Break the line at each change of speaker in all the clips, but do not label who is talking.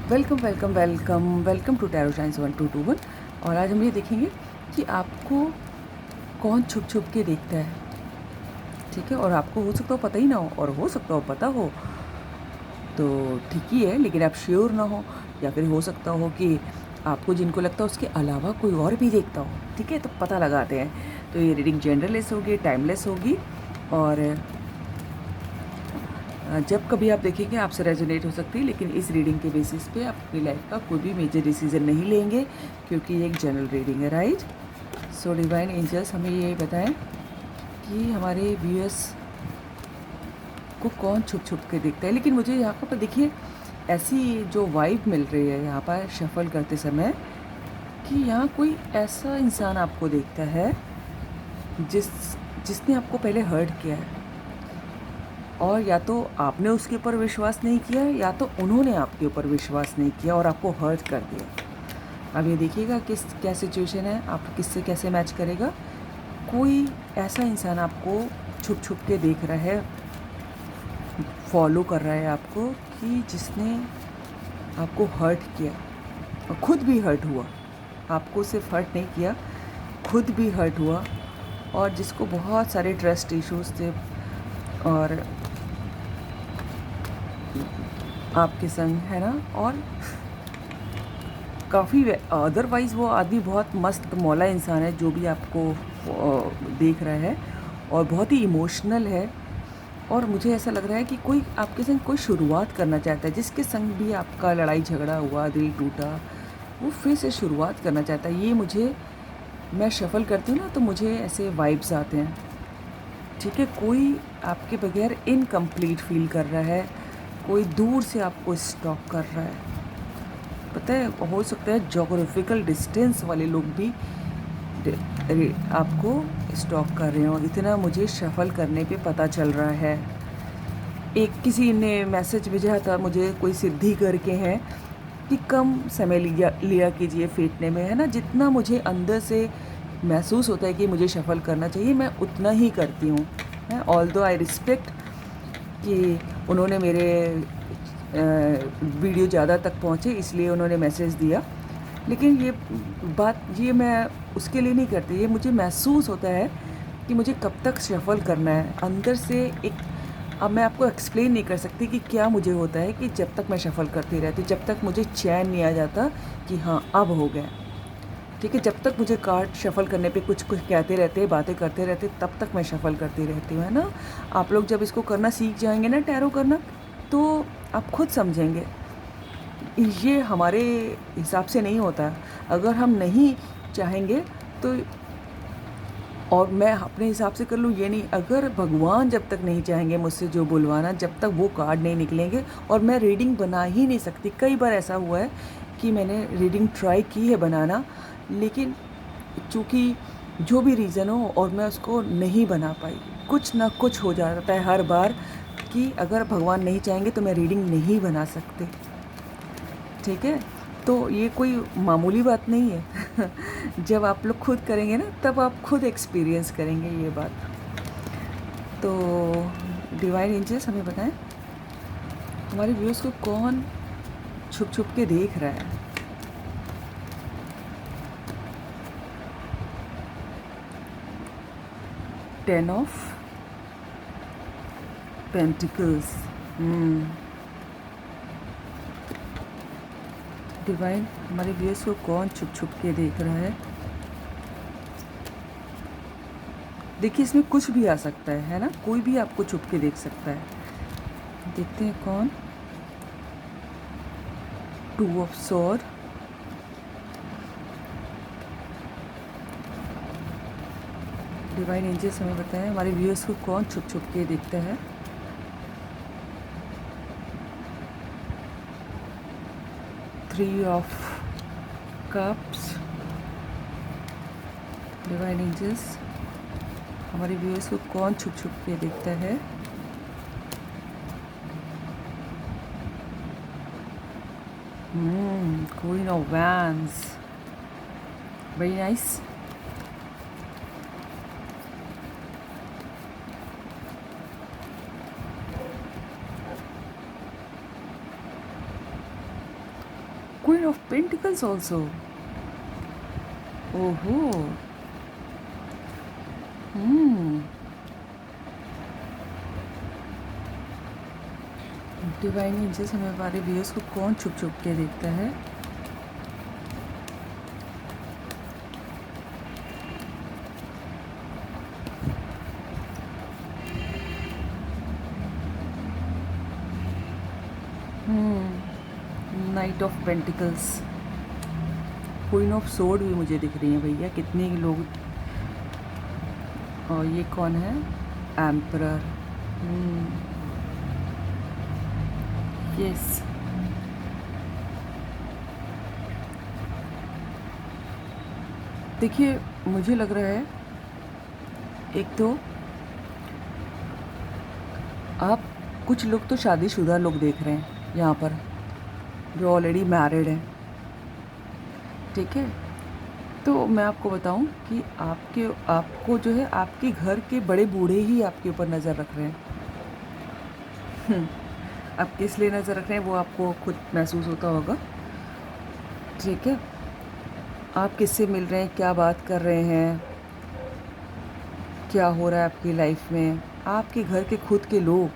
Welcome welcome welcome welcome to tarot science 1221। और आज हम ये देखेंगे कि आपको कौन छुप छुप के देखता है। ठीक है, और आपको हो सकता हो पता ही ना हो, और हो सकता हो पता हो तो ठीक ही है, लेकिन आप श्योर ना हो, या फिर हो सकता हो कि आपको जिनको लगता है उसके अलावा कोई और भी देखता हो। ठीक है, तो पता लगाते हैं। तो ये रीडिंग जनरलेस होगी, टाइमलेस होगी, और जब कभी आप देखेंगे आपसे रेजोनेट हो सकती है, लेकिन इस रीडिंग के बेसिस पे आप अपनी लाइफ का कोई भी मेजर डिसीजन नहीं लेंगे, क्योंकि ये एक जनरल रीडिंग है। राइट। सो डिवाइन एंजल्स हमें ये बताएं कि हमारे व्यूअर्स को कौन छुप छुप के देखता है। लेकिन मुझे यहाँ पर देखिए ऐसी जो वाइब मिल रही है यहाँ पर शफल करते समय, कि यहाँ कोई ऐसा इंसान आपको देखता है जिसने आपको पहले हर्ट किया है, और या तो आपने उसके ऊपर विश्वास नहीं किया, या तो उन्होंने आपके ऊपर विश्वास नहीं किया और आपको हर्ट कर दिया। अब ये देखिएगा किस क्या सिचुएशन है, आप किससे कैसे मैच करेगा। कोई ऐसा इंसान आपको छुप छुप के देख रहा है, फॉलो कर रहा है आपको, कि जिसने आपको हर्ट किया और खुद भी हर्ट हुआ। आपको सिर्फ हर्ट नहीं किया, खुद भी हर्ट हुआ, और जिसको बहुत सारे ट्रस्ट इश्यूज थे, और आपके संग है ना। और काफ़ी अदरवाइज़ वो आदमी बहुत मस्त मौला इंसान है जो भी आपको देख रहा है, और बहुत ही इमोशनल है। और मुझे ऐसा लग रहा है कि कोई आपके संग कोई शुरुआत करना चाहता है, जिसके संग भी आपका लड़ाई झगड़ा हुआ, दिल टूटा, वो फिर से शुरुआत करना चाहता है। ये मुझे, मैं शफल करती हूँ ना तो मुझे ऐसे वाइब्स आते हैं। ठीक है, कोई आपके बगैर इनकम्प्लीट फील कर रहा है, कोई दूर से आपको स्टॉक कर रहा है। पता है, हो सकता है जोग्राफिकल डिस्टेंस वाले लोग भी आपको स्टॉक कर रहे हो। इतना मुझे शफल करने पे पता चल रहा है। एक किसी ने मैसेज भेजा था मुझे, कोई सिद्धि करके हैं, कि कम समय लिया लिया कीजिए फेंटने में, है ना। जितना मुझे अंदर से महसूस होता है कि मुझे शफल करना चाहिए, मैं उतना ही करती हूँ। ऑल दो आई रिस्पेक्ट कि उन्होंने मेरे वीडियो ज़्यादा तक पहुँचे, इसलिए उन्होंने मैसेज दिया। लेकिन ये मैं उसके लिए नहीं करती, ये मुझे महसूस होता है कि मुझे कब तक शफल करना है अंदर से। एक, अब मैं आपको एक्सप्लेन नहीं कर सकती कि क्या मुझे होता है, कि जब तक मैं शफल करती रहती, जब तक मुझे चैन नहीं आ जाता कि हाँ अब हो गया। ठीक है, जब तक मुझे कार्ड शफल करने पे कुछ कुछ कहते रहते, बातें करते रहते, तब तक मैं शफल करती रहती हूँ, है ना। आप लोग जब इसको करना सीख जाएंगे ना, टैरो करना, तो आप खुद समझेंगे ये हमारे हिसाब से नहीं होता। अगर हम नहीं चाहेंगे तो, और मैं अपने हिसाब से कर लूँ, ये नहीं, अगर भगवान जब तक नहीं चाहेंगे मुझसे जो बुलवाना, जब तक वो कार्ड नहीं निकलेंगे, और मैं रीडिंग बना ही नहीं सकती। कई बार ऐसा हुआ है कि मैंने रीडिंग ट्राई की है बनाना, लेकिन चूँकि जो भी रीज़न हो, और मैं उसको नहीं बना पाई। कुछ ना कुछ हो जाता है हर बार, कि अगर भगवान नहीं चाहेंगे तो मैं रीडिंग नहीं बना सकती। ठीक है, तो ये कोई मामूली बात नहीं है। जब आप लोग खुद करेंगे ना, तब आप खुद एक्सपीरियंस करेंगे ये बात। तो डिवाइन एंजल्स हमें बताएं हमारे व्यूअर्स को कौन छुप छुप के देख रहा है। Ten of pentacles. डिवाइन हमारे व्यूअर्स को कौन छुप छुप के देख रहा है। देखिए, इसमें कुछ भी आ सकता है ना, कोई भी आपको छुप के देख सकता है। देखते हैं कौन। Two of sword, divine angels हमें बताएं हमारे व्यूअर्स को कौन छुप छुप के देखता है। Three of cups, divine angels हमारे व्यूअर्स को कौन छुप छुप के देखता है। Queen of wands, very nice. Queen of pentacles also. ओहो। हम्म। डिवाइन एंजल्स हमें हमारे व्यूअर्स को कौन छुप छुप के देखता है? Night of pentacles. Queen of sword भी मुझे दिख रही है भैया, कितने लोग। और ये कौन है? एम्परर। यस। देखिए मुझे लग रहा है, एक तो आप कुछ लोग तो शादीशुदा लोग देख रहे हैं यहाँ पर, जो ऑलरेडी मैरिड हैं, ठीक है। तो मैं आपको बताऊं कि आपको जो है आपके घर के बड़े बूढ़े ही आपके ऊपर नज़र रख रहे हैं। अब किस लिए नज़र रख रहे हैं वो आपको खुद महसूस होता होगा, ठीक है। आप किससे मिल रहे हैं, क्या बात कर रहे हैं, क्या हो रहा है आपकी लाइफ में, आपके घर के खुद के लोग,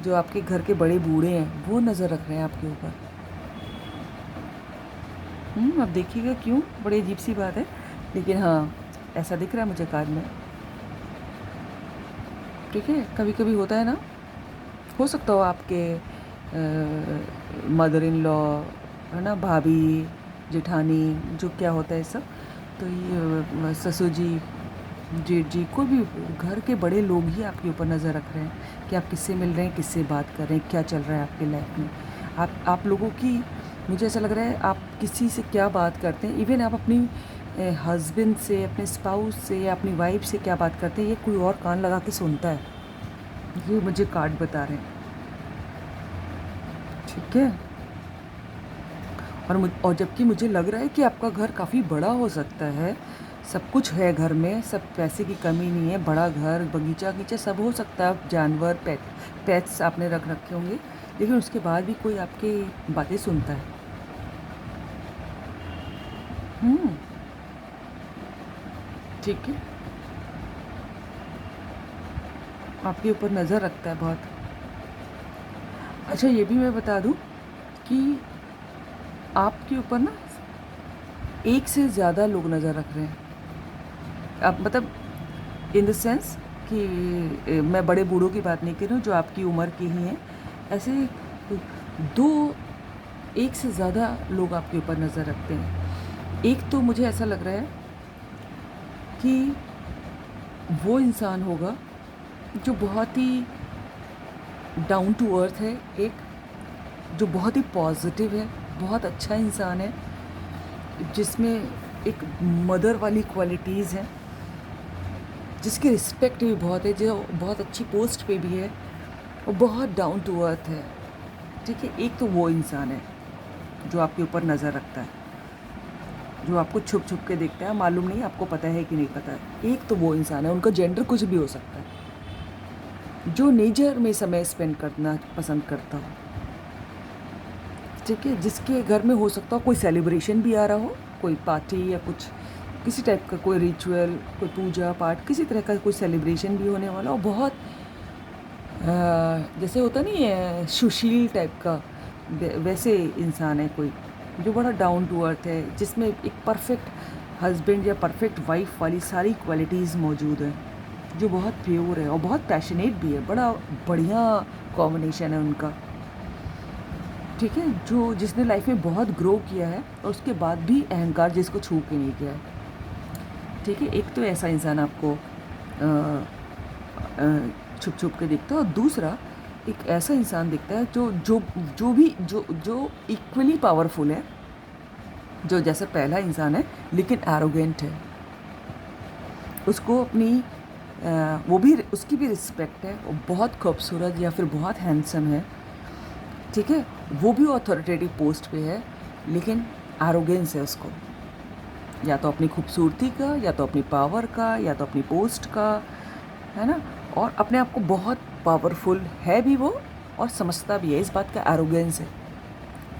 जो आपके घर के बड़े बूढ़े हैं, वो नज़र रख रहे हैं आपके ऊपर। अब देखिएगा क्यों, बड़ी अजीब सी बात है, लेकिन हाँ ऐसा दिख रहा है मुझे कार्ड में, ठीक है। कभी कभी होता है ना, हो सकता हो आपके मदर इन लॉ, है ना, भाभी, जेठानी, जो क्या होता है सब, तो ये ससुर जी, जेठ जी, कोई भी घर के बड़े लोग ही आपके ऊपर नज़र रख रहे हैं कि आप किससे मिल रहे हैं, किससे बात कर रहे हैं, क्या चल रहा है आपकी लाइफ में। आप लोगों की, मुझे ऐसा लग रहा है आप किसी से क्या बात करते हैं, इवन आप अपनी हस्बैंड से, अपने स्पाउस से या अपनी वाइफ से क्या बात करते हैं, ये कोई और कान लगा के सुनता है, ये मुझे कार्ड बता रहे हैं, ठीक है। और जबकि मुझे लग रहा है कि आपका घर काफ़ी बड़ा हो सकता है, सब कुछ है घर में, सब पैसे की कमी नहीं है, बड़ा घर, बगीचा बगीचा सब हो सकता है, जानवर, पेट्स आपने रख रखे होंगे, लेकिन उसके बाद भी कोई आपकी बातें सुनता है। ठीक है, आपके ऊपर नज़र रखता है बहुत। अच्छा ये भी मैं बता दूं कि आपके ऊपर ना एक से ज़्यादा लोग नज़र रख रहे हैं। आप मतलब इन द सेंस कि मैं बड़े बूढ़ों की बात नहीं कर रही हूँ, जो आपकी उम्र के ही हैं, ऐसे दो, एक से ज़्यादा लोग आपके ऊपर नज़र रखते हैं। एक तो मुझे ऐसा लग रहा है कि वो इंसान होगा जो बहुत ही डाउन टू अर्थ है, एक जो बहुत ही पॉजिटिव है, बहुत अच्छा इंसान है, जिसमें एक मदर वाली क्वालिटीज़ हैं, जिसकी रिस्पेक्ट भी बहुत है, जो बहुत अच्छी पोस्ट पे भी है और बहुत डाउन टू अर्थ है, ठीक है। एक तो वो इंसान है जो आपके ऊपर नज़र रखता है, जो आपको छुप छुप के देखता है, मालूम नहीं आपको पता है कि नहीं पता है। एक तो वो इंसान है, उनका जेंडर कुछ भी हो सकता है, जो नेचर में समय स्पेंड करना पसंद करता हो, ठीक है। जिसके घर में हो सकता हो कोई सेलिब्रेशन भी आ रहा हो, कोई पार्टी या कुछ किसी टाइप का कोई रिचुअल, कोई पूजा पाठ, किसी तरह का कोई सेलिब्रेशन भी होने वाला, और बहुत जैसे होता नहीं है सुशील टाइप का, वैसे इंसान है कोई, जो बड़ा डाउन टू अर्थ है, जिसमें एक परफेक्ट हस्बैंड या परफेक्ट वाइफ वाली सारी क्वालिटीज़ मौजूद है, जो बहुत प्योर है और बहुत पैशनेट भी है, बड़ा बढ़िया कॉम्बिनेशन है उनका, ठीक है। जो जिसने लाइफ में बहुत ग्रो किया है और उसके बाद भी अहंकार जिसको छू के नहीं गया है, ठीक है। एक तो ऐसा इंसान आपको छुप छुप के दिखता है, और दूसरा एक ऐसा इंसान दिखता है जो इक्वली पावरफुल है, जो जैसे पहला इंसान है लेकिन एरोगेंट है, उसको अपनी वो भी, उसकी भी रिस्पेक्ट है, वो बहुत खूबसूरत या फिर बहुत हैंडसम है, ठीक है। वो भी अथॉरिटेटिव पोस्ट पे है, लेकिन एरोगेंस है उसको, या तो अपनी खूबसूरती का, या तो अपनी पावर का, या तो अपनी पोस्ट का, है ना, और अपने आप को बहुत पावरफुल है भी वो, और समझता भी है, इस बात का एरोगेंस है।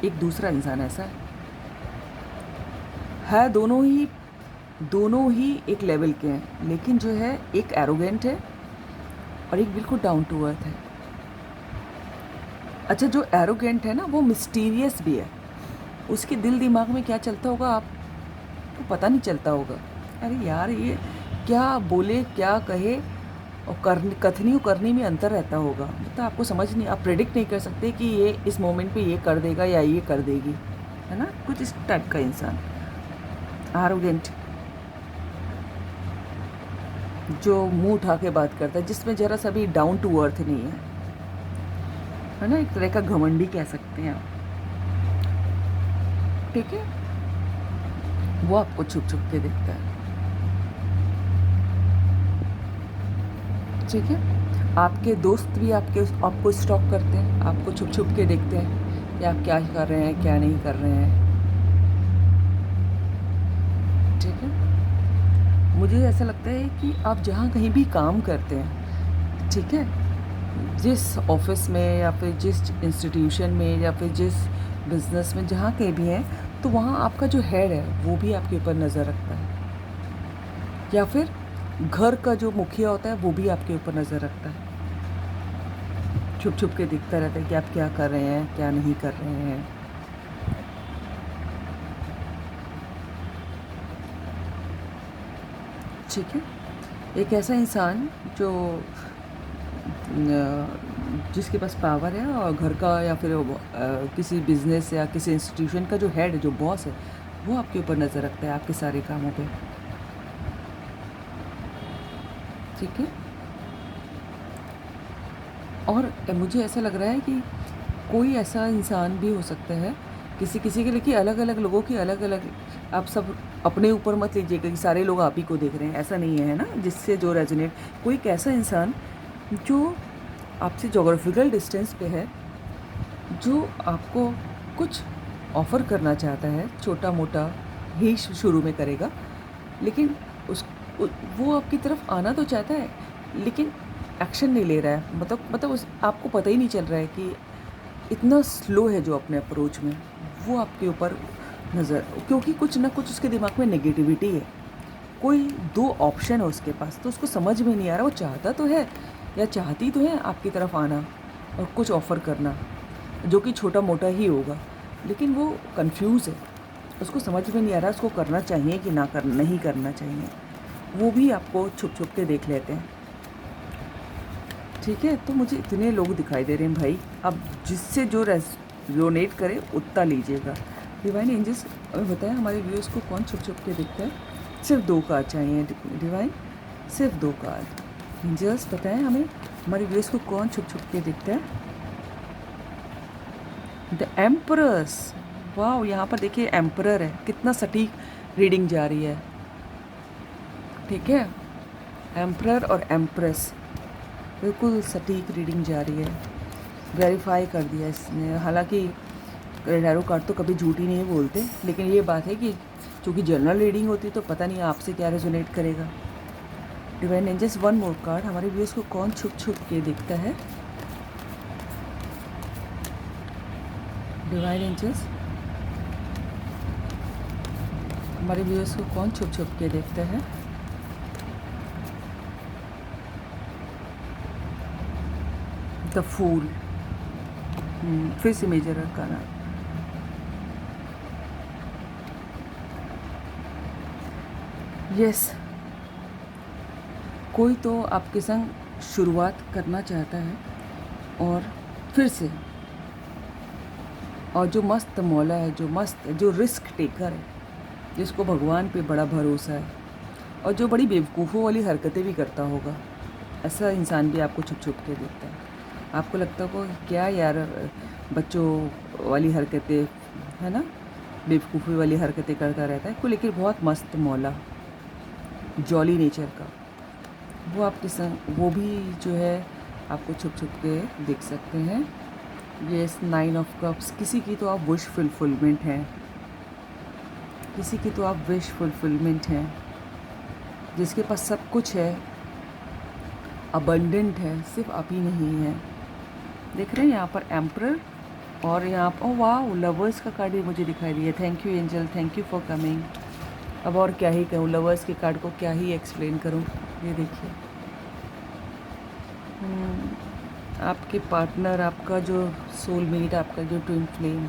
एक दूसरा इंसान ऐसा है, है, दोनों ही एक लेवल के हैं, लेकिन जो है एक एरोगेंट है और एक बिल्कुल डाउन टू अर्थ है। अच्छा, जो एरोगेंट है ना वो मिस्टीरियस भी है, उसके दिल दिमाग में क्या चलता होगा आपको पता नहीं चलता होगा। अरे यार, ये क्या बोले क्या कहे, और कथनी और करनी में अंतर रहता होगा, मतलब आपको समझ नहीं, आप प्रेडिक्ट नहीं कर सकते कि ये इस मोमेंट पे ये कर देगा या ये कर देगी, है ना, कुछ इस टाइप का इंसान एरोगेंट, जो मुंह उठा के बात करता है, जिसमें जरा सा भी डाउन टू अर्थ नहीं है ना, एक तरह का घमंडी कह सकते हैं आप। ठीक है, वो आपको छुप छुप के देखता है। ठीक है, आपके दोस्त भी आपको स्टॉक करते हैं, आपको छुप छुप के देखते हैं कि आप क्या कर रहे हैं क्या नहीं कर रहे हैं। ठीक है, मुझे ऐसा लगता है कि आप जहाँ कहीं भी काम करते हैं, ठीक है, जिस ऑफिस में या फिर जिस इंस्टीट्यूशन में या फिर जिस बिजनेस में जहाँ कहीं भी हैं, तो वहाँ आपका जो हेड है वो भी आपके ऊपर नज़र रखता है, या फिर घर का जो मुखिया होता है वो भी आपके ऊपर नज़र रखता है, छुप छुप के दिखता रहता है कि आप क्या कर रहे हैं क्या नहीं कर रहे हैं। ठीक है, एक ऐसा इंसान जो जिसके पास पावर है और घर का या फिर किसी बिजनेस या किसी इंस्टीट्यूशन का जो हेड है, जो बॉस है, वो आपके ऊपर नज़र रखता है आपके सारे कामों पे। ठीक है, और मुझे ऐसा लग रहा है कि कोई ऐसा इंसान भी हो सकता है, किसी किसी के लिए अलग अलग लोगों की अलग अलग, आप सब अपने ऊपर मत लीजिएगा कि सारे लोग आप ही को देख रहे हैं, ऐसा नहीं है ना, जिससे जो रेजोनेट, कोई एक ऐसा इंसान जो आपसे जोग्राफिकल डिस्टेंस पे है, जो आपको कुछ ऑफ़र करना चाहता है, छोटा मोटा ही शुरू में करेगा, लेकिन वो आपकी तरफ आना तो चाहता है, लेकिन एक्शन नहीं ले रहा है, मतलब आपको पता ही नहीं चल रहा है कि इतना स्लो है जो अपने अप्रोच में, वो आपके ऊपर नज़र, क्योंकि कुछ ना कुछ उसके दिमाग में नेगेटिविटी है, कोई दो ऑप्शन है उसके पास, तो उसको समझ में नहीं आ रहा, वो चाहता तो है या चाहती तो है आपकी तरफ आना और कुछ ऑफ़र करना जो कि छोटा मोटा ही होगा, लेकिन वो कंफ्यूज है, उसको समझ में नहीं आ रहा उसको करना चाहिए कि नहीं करना चाहिए, वो भी आपको छुप छुप के देख लेते हैं। ठीक है, तो मुझे इतने लोग दिखाई दे रहे हैं भाई, अब जिससे जो रेजोनेट करे उतना लीजिएगा। डिवाइन एंजल्स हमें बताएं हमारे व्यूअर्स को कौन छुप छुप के दिखता है, सिर्फ 2 कार्ड चाहिए डिवाइन, सिर्फ 2 कार्ड। एंजल्स बताएं हमें हमारे व्यूअर्स को कौन छुप छुप के दिखता है। द एम्परर्स, वाह, यहाँ पर देखिए एम्परर है, कितना सटीक रीडिंग जा रही है। ठीक है, एम्परर और एम्प्रेस, बिल्कुल सटीक रीडिंग जा रही है, वेरीफाई कर दिया इसने। हालांकि टैरो कार्ड तो कभी झूठी नहीं बोलते, लेकिन ये बात है कि चूँकि जनरल रीडिंग होती है तो पता नहीं आपसे क्या रेजोनेट करेगा। डिवाइन एंजल्स, 1 मोर कार्ड, हमारे व्यूअर्स को कौन छुप छुप के दिखता है। डिवाइन एंजल्स, हमारे व्यूअर्स को कौन छुप छुप के देखता है। द फूल, फिर से मेजर अरकाना। यस, कोई तो आपके संग शुरुआत करना चाहता है और फिर से, और जो मस्त मौला है, जो रिस्क टेकर है, जिसको भगवान पे बड़ा भरोसा है और जो बड़ी बेवकूफ़ों वाली हरकतें भी करता होगा, ऐसा इंसान भी आपको छुप छुप के देखता है। आपको लगता होगा क्या यार, बच्चों वाली हरकतें, है ना, बेवकूफ़ी वाली हरकतें करता रहता है कोई, लेकिन बहुत मस्त मौला, जॉली नेचर का, वो आपके संग, वो भी जो है आपको छुप छुप के देख सकते हैं। येस, 9 ऑफ कप्स, किसी की तो आप विश फुलफिलमेंट हैं, किसी की तो आप विश फुलफिलमेंट हैं, जिसके पास सब कुछ है, अबंडेंट है, सिर्फ आप ही नहीं है। देख रहे हैं यहाँ पर एम्परर, और यहाँ पर वाह, लवर्स का कार्ड भी मुझे दिखाई दिया। Thank you angel, thank you for coming. अब और क्या ही कहूँ, लवर्स के कार्ड को क्या ही एक्सप्लेन करूँ। ये देखिए, आपके पार्टनर, आपका जो सोलमेट, आपका जो ट्विन फ्लेम,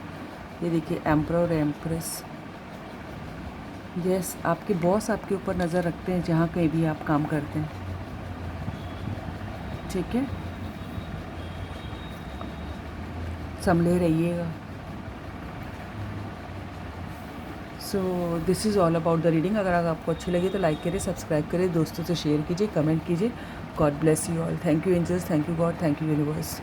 ये देखिए एम्परर और एम्प्रेस। यस, आपके बॉस आपके ऊपर नज़र रखते हैं जहाँ कहीं भी आप काम करते हैं, ठीक है, संभले रहिएगा। So this is all about the reading. अगर आपको अच्छी लगी तो लाइक करिए, सब्सक्राइब करिए, दोस्तों से शेयर कीजिए, कमेंट कीजिए। God bless you all. Thank you angels, thank you God, thank you universe.